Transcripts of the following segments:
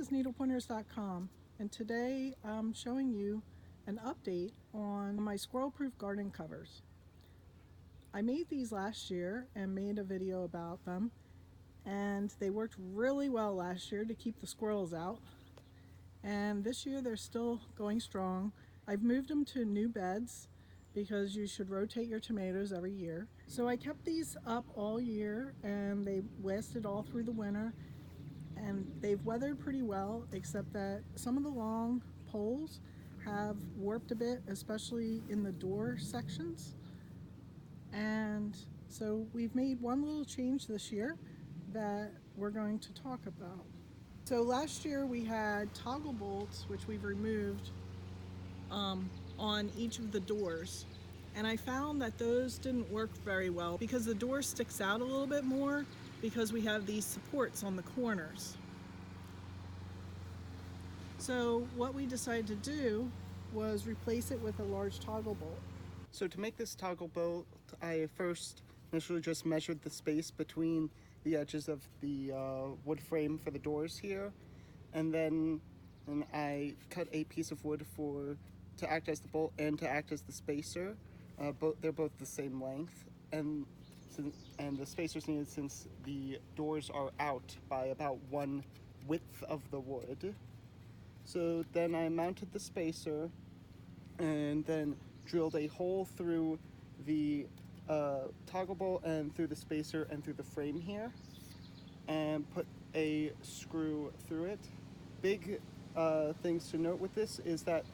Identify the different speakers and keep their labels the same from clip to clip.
Speaker 1: is needlepointers.com, and today I'm showing you an update on my squirrel-proof garden covers. I made these last year and made a video about them, and they worked really well last year to keep the squirrels out, and this year they're still going strong. I've moved them to new beds because you should rotate your tomatoes every year. So I kept these up all year and they lasted all through the winter, and they've weathered pretty well, except that some of the long poles have warped a bit, especially in the door sections. And so we've made one little change this year that we're going to talk about. So last year we had toggle bolts, which we've removed on each of the doors. And I found that those didn't work very well because the door sticks out a little bit more because we have these supports on the corners. So what we decided to do was replace it with a large toggle bolt.
Speaker 2: So to make this toggle bolt, I first initially just measured the space between the edges of the wood frame for the doors here, and then I cut a piece of wood to act as the bolt and to act as the spacer. They're both the same length, and the spacer's needed since the doors are out by about one width of the wood. So then I mounted the spacer and then drilled a hole through the toggle bolt and through the spacer and through the frame here, and put a screw through it. Big things to note with this is that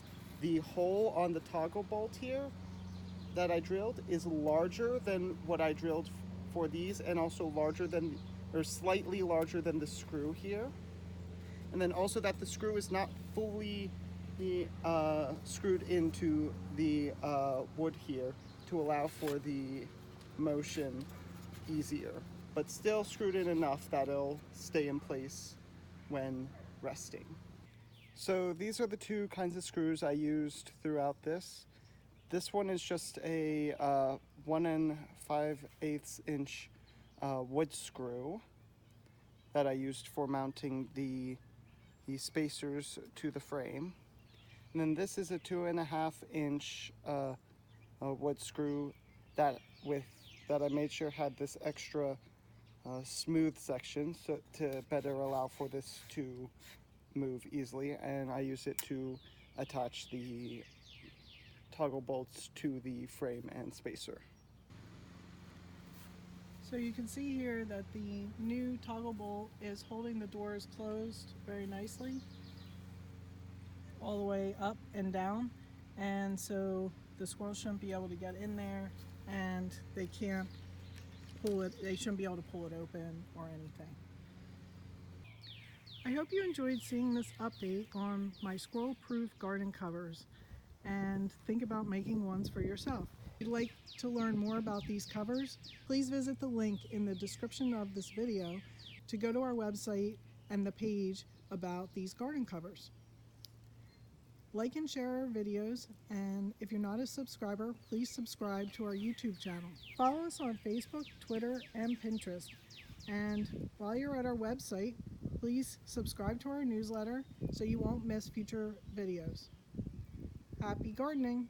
Speaker 2: the hole on the toggle bolt here that I drilled is larger than what I drilled for these, and also slightly larger than the screw here. And then also that the screw is not fully screwed into the wood here to allow for the motion easier, but still screwed in enough that it'll stay in place when resting. So these are the two kinds of screws I used throughout this. This one is just a 1 5/8 inch wood screw that I used for mounting the spacers to the frame. And then this is a 2.5 inch wood screw that I made sure had this extra smooth section to better allow for this to move easily, and I use it to attach the toggle bolts to the frame and spacer.
Speaker 1: So you can see here that the new toggle bolt is holding the doors closed very nicely all the way up and down, and so the squirrels shouldn't be able to get in there, and they shouldn't be able to pull it open or anything. I hope you enjoyed seeing this update on my squirrel-proof garden covers, and think about making ones for yourself. If you'd like to learn more about these covers, please visit the link in the description of this video to go to our website and the page about these garden covers. Like and share our videos, and if you're not a subscriber, please subscribe to our YouTube channel. Follow us on Facebook, Twitter, and Pinterest. And while you're at our website, please subscribe to our newsletter so you won't miss future videos. Happy gardening!